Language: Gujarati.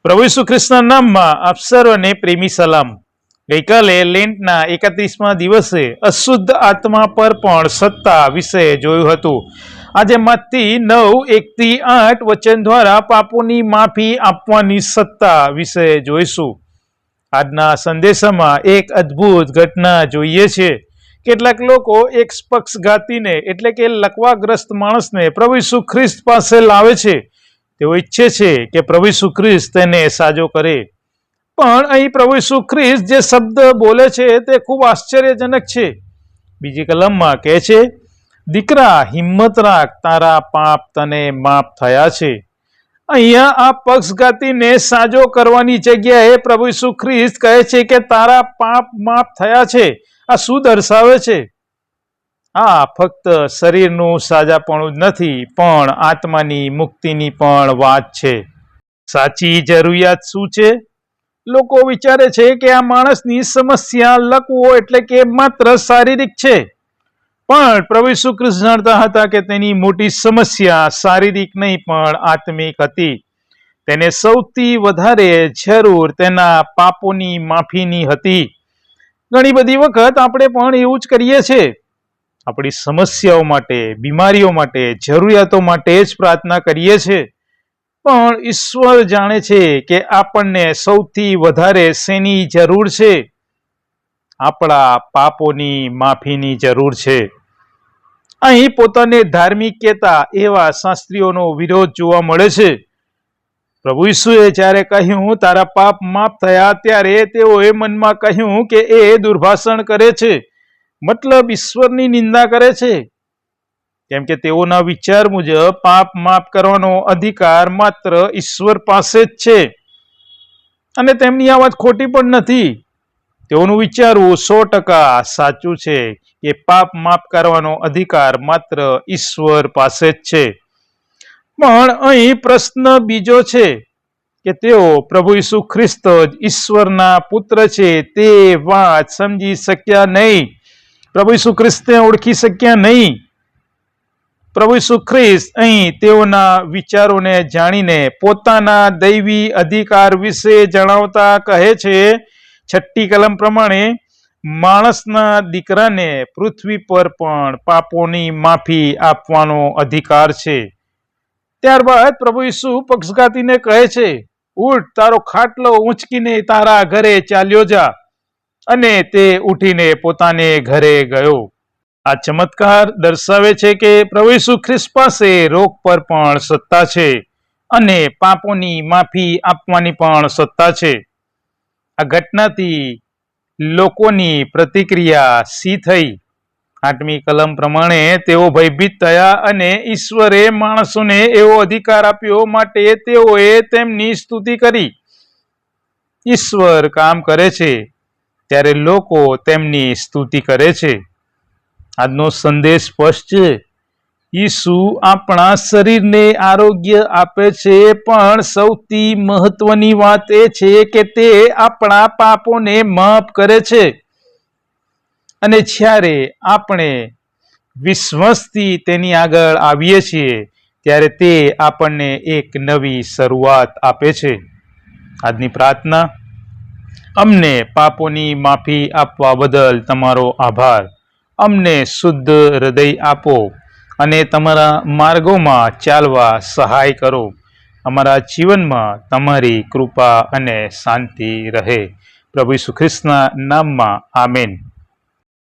પ્રભુ ઈસુ ખ્રિસ્તના નામમાં આપ સર્વને પ્રેમી સલામ। ગઈકાલે લેન્ટના 31મા દિવસે અશુદ્ધ આત્મા પર પણ સત્તા વિશે જોયું હતું। આજે મત્તી 9:1-8 વચન દ્વારા પાપોની માફી આપવાની સત્તા વિશે જોઈશું। આજના સંદેશામાં એક અદ્ભુત ઘટના જોઈએ છે। કેટલાક લોકો એક પક્ષઘાતીને એટલે કે લકવાગ્રસ્ત માણસને પ્રભુ ઈસુ ખ્રિસ્ત પાસે લાવે છે। તેઓ ઈચ્છે છે કે પ્રભુ ઈસુ ખ્રિસ્ત તેને સાજો કરે, પણ અહીં પ્રભુ ઈસુ ખ્રિસ્ત જે શબ્દ બોલે છે તે ખૂબ આશ્ચર્યજનક છે। બીજી કલમમાં કહે છે, દીકરા હિંમત રાખ, તારા પાપ તને માફ થયા છે। અહીંયા આ પક્ષઘાતીને સાજો કરવાની જગ્યાએ પ્રભુ ઈસુ ખ્રિસ્ત કહે છે કે તારા પાપ માફ થયા છે। આ શું દર્શાવે છે? આ ફક્ત શરીરનું સાજાપણું જ નથી, પણ આત્માની મુક્તિની પણ વાત છે। સાચી જરૂરિયાત શું છે? લોકો વિચારે છે કે આ માણસની સમસ્યા લકવો એટલે કે માત્ર શારીરિક છે, પણ પ્રભુ ઈસુ ખ્રિસ્ત જાણતા હતા કે તેની મોટી સમસ્યા શારીરિક નહીં પણ આત્મિક હતી। તેને સૌથી વધારે જરૂર તેના પાપોની માફીની હતી। ઘણી બધી વખત આપણે પણ એવું જ કરીએ છીએ। આપણી સમસ્યાઓ માટે, બીમારીઓ માટે, જરૂરિયાતો માટે જ પ્રાર્થના કરીએ છીએ, પણ ઈશ્વર જાણે છે કે આપણને સૌથી વધારે શેની જરૂર છે? આપણા પાપોની માફીની જરૂર છે। અહીં પોતાને ધાર્મિક કહેતા એવા શાસ્ત્રીઓનો વિરોધ જોવા મળે છે। પ્રભુ ઈસુએ જ્યારે કહ્યું તારા પાપ માફ થયા, ત્યારે તેઓએ મનમાં કહ્યું કે એ દુર્ભાષણ કરે છે, મતલબ ઈશ્વરની નિંદા કરે છે, કેમ કે તેઓના વિચાર મુજબ પાપ માફ કરવાનો અધિકાર માત્ર ઈશ્વર પાસે જ છે, અને તેમની આ વાત ખોટી પણ નથી। તેઓનું વિચારવું 100% સાચું છે કે પાપ માફ કરવાનો અધિકાર માત્ર ઈશ્વર પાસે જ છે। પણ અહીં પ્રશ્ન બીજો છે કે તેઓ પ્રભુ ઈસુ ખ્રિસ્ત જ ઈશ્વરના પુત્ર છે તે વાત સમજી શક્યા નહીં, પ્રભુ ઈસુ ખ્રિસ્તને ઓળખી શક્યા નહીં। પ્રભુ ઈસુ ખ્રિસ્ત અહીં તેઓના વિચારોને જાણીને પોતાના દૈવી અધિકાર વિશે જણાવતા કહે છે, 6ઠ્ઠી કલમ પ્રમાણે, માણસના દીકરાને પૃથ્વી પર પણ પાપોની માફી આપવાનો અધિકાર છે। ત્યારબાદ પ્રભુ ઈસુ પક્ષઘાતીને કહે છે, ઉઠ, તારો ખાટલો ઊંચકીને તારા ઘરે ચાલ્યો જા, અને તે ઉઠીને પોતાને ઘરે ગયો। આ ચમત્કાર દર્શાવે છે કે પ્રભુ ઈસુ ખ્રિસ્ત પાસે રોગ પર પણ સત્તા છે અને પાપોની માફી આપવાની પણ સત્તા છે। આ ઘટનાથી લોકોની પ્રતિક્રિયા શી થઈ? 8મી કલમ પ્રમાણે તેઓ ભયભીત થયા અને ઈશ્વરે માણસોને એવો અધિકાર આપ્યો માટે તેઓએ તેમની સ્તુતિ કરી। ઈશ્વર કામ કરે છે ત્યારે લોકો તેમની સ્તુતિ કરે છે। આજનો સંદેશ સ્પષ્ટ છે। ઈસુ આપણા શરીરને આરોગ્ય આપે છે, પણ સૌથી મહત્વની વાત એ છે કે તે આપણા પાપોને માફ કરે છે, અને જ્યારે આપણે વિશ્વાસથી તેની આગળ આવીએ છીએ ત્યારે તે આપણને એક નવી શરૂઆત આપે છે। આજની પ્રાર્થના, અમને પાપોની માફી આપવા બદલ તમારો આભાર। અમને શુદ્ધ હૃદય આપો અને તમારા માર્ગોમાં ચાલવા સહાય કરો। અમારા જીવનમાં તમારી કૃપા અને શાંતિ રહે। પ્રભુ ઈસુ ખ્રિસ્તના નામમાં આમેન।